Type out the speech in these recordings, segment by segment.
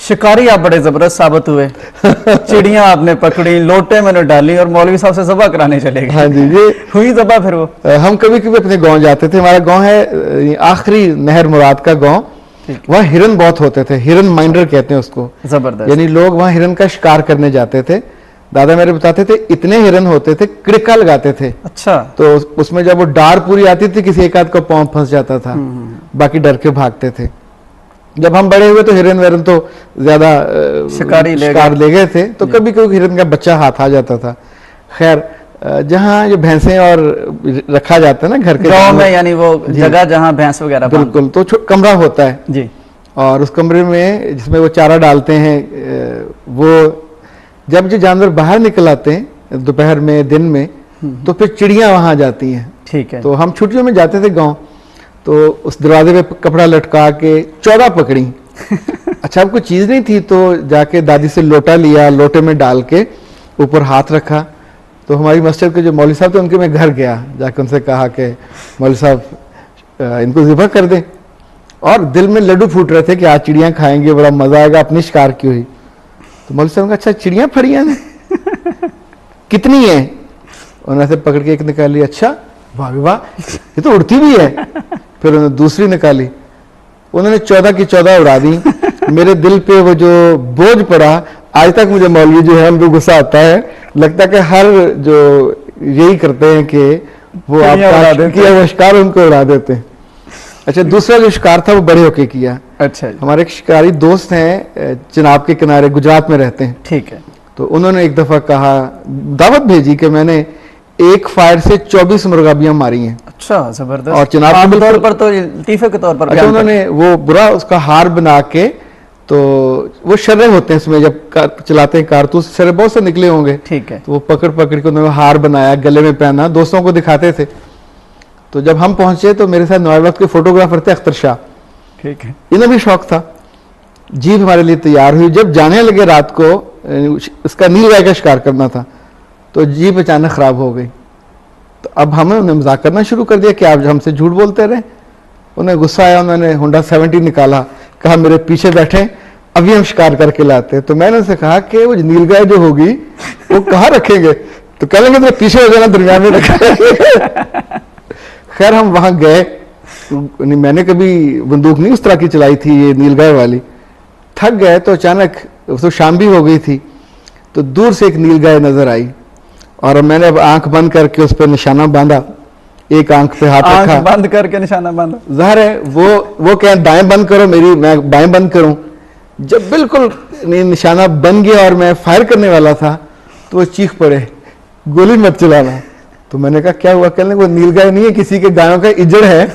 शिकारी आप बड़े जबरदस्त साबित हुए। चिड़ियां आपने पकड़ी, लोटे में डाली और मौलवी साहब से ज़बह कराने चले गए। हाँ जी, ये हुई ज़बह फिर वो? हम कभी कभी अपने गांव जाते थे, हमारा गांव है आखिरी नहर मुराद का गांव, वहाँ हिरन बहुत होते थे, हिरन माइंडर कहते हैं उसको, जबरदस्त। यानी लोग वहाँ हिरन का शिकार करने जाते थे। दादा मेरे बताते थे इतने हिरन होते थे, क्रिका लगाते थे। अच्छा। तो उसमें जब वो डार पूरी आती थी किसी एक आध का पाँव फंस जाता था, बाकी डर के भागते थे। जब हम बड़े हुए तो हिरन वेरन तो ज्यादा शिकार ले गए थे, तो कभी कभी हिरन का बच्चा हाथ आ जाता था। खैर जहाँ ये भैंसें और रखा जाता है ना घर के गांव में, यानी वो जगह जहाँ भैंस वगैरह, बिल्कुल, तो कमरा होता है जी, और उस कमरे में जिसमें वो चारा डालते हैं, वो जब जो जानवर बाहर निकल आते हैं दोपहर में, दिन में, तो फिर चिड़ियां वहां जाती हैं। ठीक है। तो हम छुट्टियों में जाते थे गांव, तो उस दरवाजे पे कपड़ा लटका के 14 पकड़ी। अच्छा, अब कोई चीज नहीं थी तो जाके दादी से लोटा लिया, लोटे में डाल के ऊपर हाथ रखा। तो हमारी मस्जिद के जो मौलवी साहब थे उनके मैं घर गया, जाके उनसे कहा कि मौलवी साहब इनको ज़िबा कर दें, और दिल में लड्डू फूट रहे थे कि आज चिड़ियां खाएंगे, बड़ा मजा आएगा, अपनी शिकार की हुई। तो मौलवी साहब ने कहा अच्छा चिड़ियां फड़ियां ने कितनी है? उन्होंने ऐसे पकड़ के एक निकाली, अच्छा वाह वाह ये तो उड़ती भी है। फिर उन्होंने दूसरी निकाली, उन्होंने 14 की 14 उड़ा दी। मेरे दिल पे वो जो बोझ पड़ा, आज तक मुझे मौलवी जो है उनको गुस्सा आता है, लगता है कि हर जो यही करते हैं कि वो आपका किया वो शिकार उनको उड़ा देते हैं। अच्छा, दूसरा जो शिकार था वो बड़े होके किया। अच्छा, हमारे एक शिकारी दोस्त हैं चिनाब के किनारे, गुजरात में रहते हैं। ठीक है। तो उन्होंने एक दफा कहा, दावत भेजी कि मैंने एक फायर से 24 मुर्गाबियां मारी हैं। अच्छा, जबरदस्त। और चिनाब के तौर पर तो लतीफे के तौर पर, अच्छा, उन्होंने वो बुरा उसका हार बना के, तो वो शर्रे होते हैं इसमें, जब चलाते हैं कारतूस, शर्रे बहुत से निकले होंगे। ठीक है। तो वो पकड़ पकड़ के उन्होंने हार बनाया, गले में पहना, दोस्तों को दिखाते थे। तो जब हम पहुंचे तो मेरे साथ नवाब वक्त के फोटोग्राफर थे अख्तर शाह। ठीक है। इन्हें भी शौक था। जीप हमारे लिए तैयार हुई, जब जाने लगे रात को, इसका नीलगाय का शिकार करना था, तो जीप अचानक खराब हो गई। तो अब हमें उन्हें मजाक करना शुरू कर दिया कि आप हमसे झूठ बोलते रहे। उन्हें गुस्सा आया, उन्होंने होंडा 70 निकाला, कहा मेरे पीछे बैठे, अभी हम शिकार करके लाते। तो मैंने उनसे कहा कि वो नीलगाय जो होगी वो कहाँ रखेंगे? तो कह लेंगे तो पीछे हो जाना, दरमियान में रखा। खैर हम वहां गए, मैंने कभी बंदूक नहीं उस तरह की चलाई थी, ये नीलगाय वाली। थक गए तो अचानक, तो शाम भी हो गई थी, तो दूर से एक नीलगाय नजर आई और मैंने अब आंख बंद करके उस पर निशाना बांधा, एक आंख पे हाथ रखा, आंख बंद करके निशाना बांधा। ज़ाहिर है वो कहें दाएं बंद करो, मेरी मैं बाएं बंद करूं। जब बिल्कुल निशाना बन गया और मैं फायर करने वाला था तो वो चीख पड़े, गोली मत चलाना। तो मैंने कहा क्या हुआ? कहने वो नीलगाय नहीं है, किसी के गायों का इजड़ है।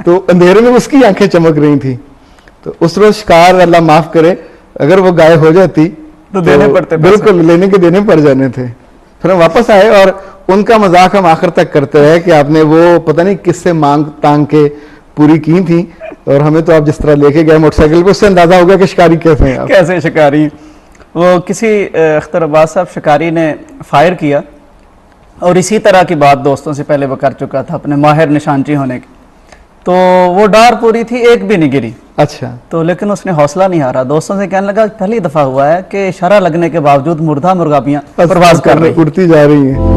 तो अंधेरे में उसकी आंखें चमक रही थी। तो उस रोज शिकार, अल्लाह माफ करे, अगर वो गाय हो जाती तो देने पड़ते, बिल्कुल लेने के देने पड़ जाने थे। फिर हम वापस आए और उनका मजाक हम आखिर तक करते रहे कि आपने वो पता नहीं किससे मांग तांग के पूरी की थी, और हमें तो आप जिस तरह लेके गए मोटरसाइकिल पे, उससे अंदाजा हो गया कि शिकारी कैसे हैं आप। कैसे शिकारी? वो किसी अख्तर अब्बास साहब शिकारी ने फायर किया, और इसी तरह की बात दोस्तों से पहले वो कर चुका था अपने माहिर निशानची होने की। तो वो डार पूरी थी, एक भी नहीं गिरी। अच्छा। तो लेकिन उसने हौसला नहीं हारा, दोस्तों से कहने लगा पहली दफा हुआ है कि इशारा लगने के बावजूद मुर्दा मुर्गाबियां परवाज कर रही, उड़ती जा रही हैं।